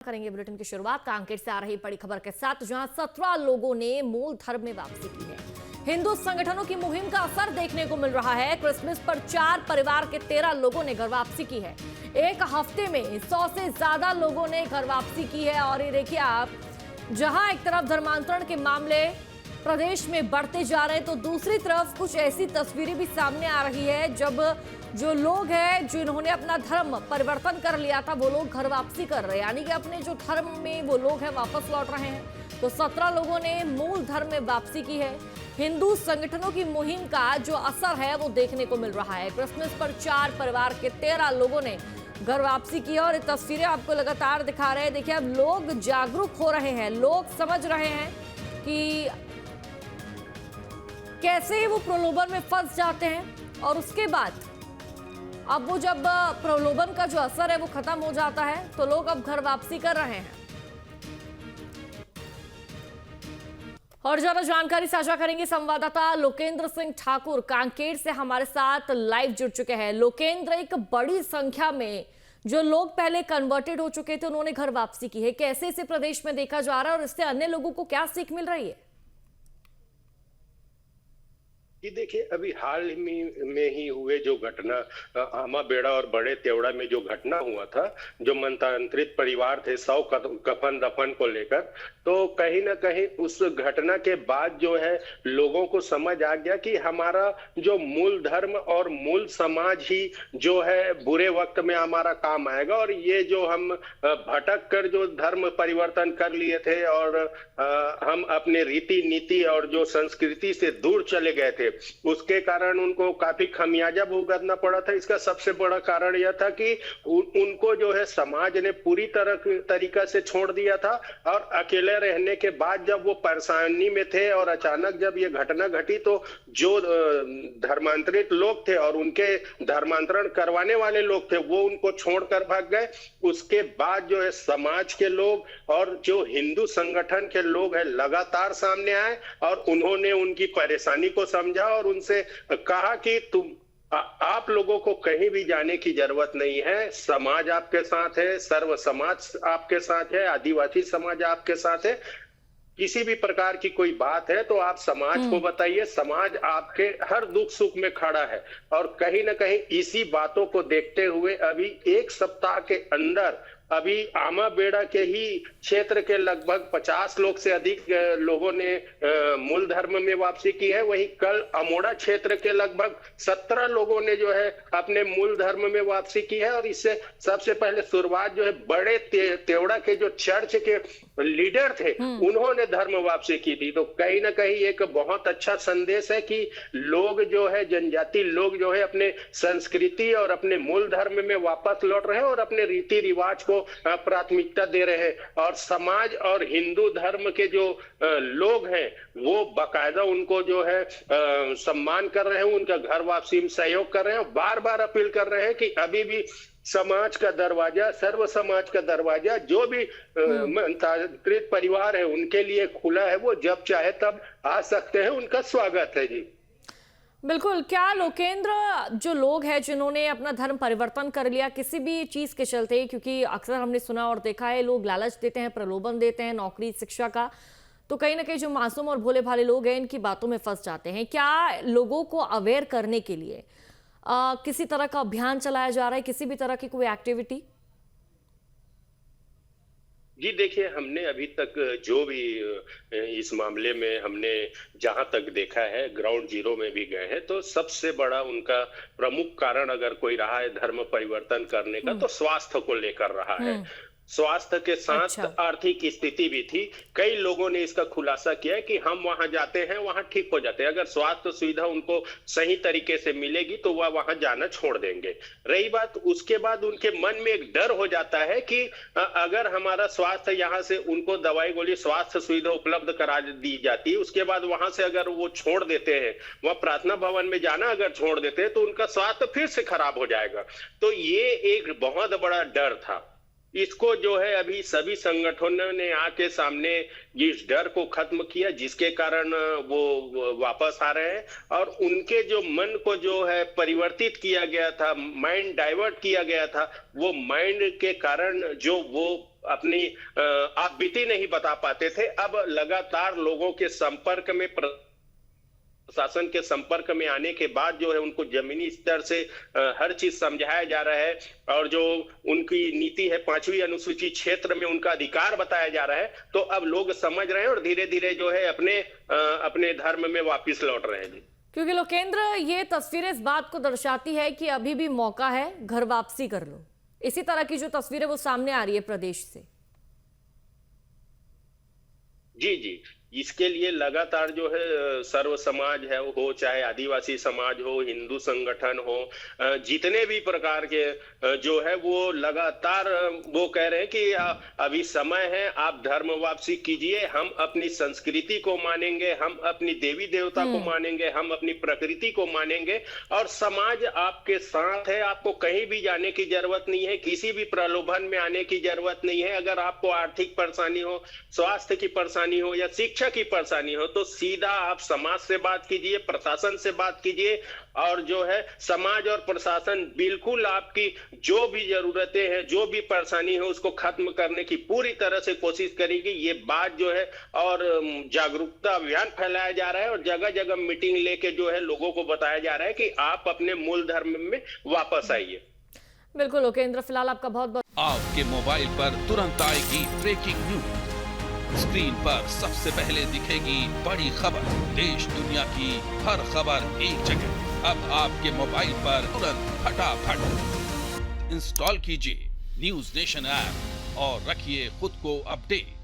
करेंगे बुलेटिन की शुरुआत कांकेर से आ रही बड़ी खबर के साथ, जहां 17 लोगों ने मूल धर्म में वापसी की है। हिंदू संगठनों की मुहिम का असर देखने को मिल रहा है। क्रिसमस पर 4 परिवार के 13 लोगों ने घर वापसी की है। एक हफ्ते में 100 से ज्यादा लोगों ने घर वापसी की है। और ये देखिए आप, जहां एक तरफ धर्मांतरण के मामले प्रदेश में बढ़ते जा रहे हैं, तो दूसरी तरफ कुछ ऐसी तस्वीरें भी सामने आ रही है जब जो लोग हैं जिन्होंने अपना धर्म परिवर्तन कर लिया था, वो लोग घर वापसी कर रहे हैं, यानी कि अपने जो धर्म में वो लोग हैं वापस लौट रहे हैं। तो 17 लोगों ने मूल धर्म में वापसी की है। हिंदू संगठनों की मुहिम का जो असर है वो देखने को मिल रहा है। क्रिसमस पर 4 परिवार के 13 लोगों ने घर वापसी की है और ये तस्वीरें आपको लगातार दिखा रहे हैं। देखिए, अब लोग जागरूक हो रहे हैं, लोग समझ रहे हैं कि कैसे वो प्रलोभन में फंस जाते हैं और उसके बाद अब वो जब प्रलोभन का जो असर है वो खत्म हो जाता है, तो लोग अब घर वापसी कर रहे हैं। और ज्यादा जानकारी साझा करेंगे संवाददाता लोकेंद्र सिंह ठाकुर कांकेर से हमारे साथ लाइव जुड़ चुके हैं। लोकेंद्र, एक बड़ी संख्या में जो लोग पहले कन्वर्टेड हो चुके थे उन्होंने घर वापसी की है, कैसे इसे प्रदेश में देखा जा रहा है और इससे अन्य लोगों को क्या सीख मिल रही है? ये देखिए, अभी हाल में ही हुए जो घटना आमा बेड़ा और बड़े तेवड़ा में जो घटना हुआ था, जो मतांतरित परिवार थे 100 कफन दफन को लेकर, तो कहीं ना कहीं उस घटना के बाद जो है लोगों को समझ आ गया कि हमारा जो मूल धर्म और मूल समाज ही जो है बुरे वक्त में हमारा काम आएगा। और ये जो हम भटक कर जो धर्म परिवर्तन कर लिए थे और हम अपने रीति नीति और जो संस्कृति से दूर चले गए थे, उसके कारण उनको काफी खमियाजा भुगतना पड़ा था। इसका सबसे बड़ा कारण यह था कि उनको जो है समाज ने पूरी तरीका से छोड़ दिया था और अकेले रहने के बाद जब वो परेशानी में थे और अचानक जब ये घटना घटी, तो जो धर्मांतरित लोग थे और उनके धर्मांतरण करवाने वाले लोग थे वो उनको छोड़कर भाग गए। उसके बाद जो है समाज के लोग और जो हिंदू संगठन के लोग हैं लगातार सामने आए और उन्होंने उनकी परेशानी को समझा और उनसे कहा कि आप लोगों को कहीं भी जाने की जरूरत नहीं है, समाज आपके साथ है, सर्व समाज आपके साथ है, आदिवासी समाज आपके साथ है। किसी भी प्रकार की कोई बात है तो आप समाज को बताइए, समाज आपके हर दुख सुख में खड़ा है। और कहीं ना कहीं इसी बातों को देखते हुए अभी 1 सप्ताह के अंदर अभी आमा बेड़ा के ही क्षेत्र के लगभग 50 लोग से अधिक लोगों ने मूल धर्म में वापसी की है। वहीं कल अमोड़ा क्षेत्र के लगभग 17 लोगों ने जो है अपने मूल धर्म में वापसी की है। और इससे सबसे पहले शुरुआत जो है बड़े तेवड़ा के जो चर्च के लीडर थे उन्होंने धर्म वापसी की थी। तो कहीं ना कहीं एक बहुत अच्छा संदेश है कि लोग जो है, जनजाति लोग जो है अपने संस्कृति और अपने मूल धर्म में वापस लौट रहे हैं और अपने रीति रिवाज को प्राथमिकता दे रहे हैं। और समाज और हिंदू धर्म के जो लोग हैं वो बाकायदा उनको जो है सम्मान कर रहे हैं, उनका घर वापसी में सहयोग कर रहे हैं। बार बार अपील कर रहे हैं कि अभी भी समाज का दरवाजा, सर्व समाज का दरवाजा जो भी मतांतरित परिवार है उनके लिए खुला है, वो जब चाहे तब आ सकते हैं, उनका स्वागत है। जी बिल्कुल। क्या लोकेंद्र, जो लोग हैं जिन्होंने अपना धर्म परिवर्तन कर लिया किसी भी चीज के चलते, क्योंकि अक्सर हमने सुना और देखा है लोग लालच देते हैं, प्रलोभन देते हैं नौकरी शिक्षा का, तो कहीं ना कहीं जो मासूम और भोले भाले लोग हैं इनकी बातों में फंस जाते हैं। क्या लोगों को अवेयर करने के लिए किसी तरह का अभियान चलाया जा रहा है, किसी भी तरह की कोई एक्टिविटी? जी देखिए, हमने अभी तक जो भी इस मामले में हमने जहां तक देखा है, ग्राउंड जीरो में भी गए हैं, तो सबसे बड़ा उनका प्रमुख कारण अगर कोई रहा है धर्म परिवर्तन करने का, तो स्वास्थ्य को लेकर रहा है। स्वास्थ्य के साथ आर्थिक स्थिति भी थी। कई लोगों ने इसका खुलासा किया है कि हम वहां जाते हैं, वहां ठीक हो जाते हैं। अगर स्वास्थ्य सुविधा उनको सही तरीके से मिलेगी तो वह वहां जाना छोड़ देंगे। रही बात, उसके बाद उनके मन में एक डर हो जाता है कि अगर हमारा स्वास्थ्य यहाँ से उनको दवाई गोली स्वास्थ्य सुविधा उपलब्ध करा दी जाती है, उसके बाद वहां से अगर वो छोड़ देते हैं, वह प्रार्थना भवन में जाना अगर छोड़ देते हैं तो उनका स्वास्थ्य फिर से खराब हो जाएगा। तो ये एक बहुत बड़ा डर था। इसको जो है अभी सभी संगठनों ने आके सामने इस डर को खत्म किया, जिसके कारण वो वापस आ रहे हैं और उनके जो मन को जो है परिवर्तित किया गया था, माइंड डाइवर्ट किया गया था, वो माइंड के कारण जो वो अपनी आप बीती नहीं बता पाते थे। अब लगातार लोगों के संपर्क में, प्रशासन के संपर्क में आने के बाद जो है उनको जमीनी स्तर से हर चीज समझाया जा रहा है, और जो उनकी नीति है 5वीं अनुसूची क्षेत्र में उनका अधिकार बताया जा रहा है। तो अब लोग समझ रहे हैं और धीरे धीरे जो है अपने धर्म में वापिस लौट रहे हैं। जी, क्योंकि लोकेंद्र, ये तस्वीरें इस बात को दर्शाती है कि अभी भी मौका है, घर वापसी कर लो। इसी तरह की जो तस्वीरें वो सामने आ रही है प्रदेश से। जी जी, इसके लिए लगातार जो है सर्व समाज है हो, चाहे आदिवासी समाज हो, हिंदू संगठन हो, जितने भी प्रकार के जो है वो लगातार वो कह रहे हैं कि अभी समय है, आप धर्म वापसी कीजिए, हम अपनी संस्कृति को मानेंगे, हम अपनी देवी देवता को मानेंगे, हम अपनी प्रकृति को मानेंगे, और समाज आपके साथ है। आपको कहीं भी जाने की जरूरत नहीं है, किसी भी प्रलोभन में आने की जरूरत नहीं है। अगर आपको आर्थिक परेशानी हो, स्वास्थ्य की परेशानी हो या शिक्षा की परेशानी हो, तो सीधा आप समाज से बात कीजिए, प्रशासन से बात कीजिए, और जो है समाज और प्रशासन बिल्कुल आपकी जो भी जरूरतें हैं, जो भी परेशानी है, उसको खत्म करने की पूरी तरह से कोशिश करेगी। ये बात जो है, और जागरूकता अभियान फैलाया जा रहा है, और जगह जगह मीटिंग लेके जो है लोगों को बताया जा रहा है कि आप अपने मूल धर्म में वापस आइए। बिल्कुल लोकेंद्र, फिलहाल आपका बहुत बहुत। आपके मोबाइल पर तुरंत आएगी ब्रेकिंग न्यूज, स्क्रीन पर सबसे पहले दिखेगी बड़ी खबर, देश दुनिया की हर खबर एक जगह। अब आपके मोबाइल पर तुरंत फटाफट इंस्टॉल कीजिए न्यूज़ नेशन ऐप और रखिए खुद को अपडेट।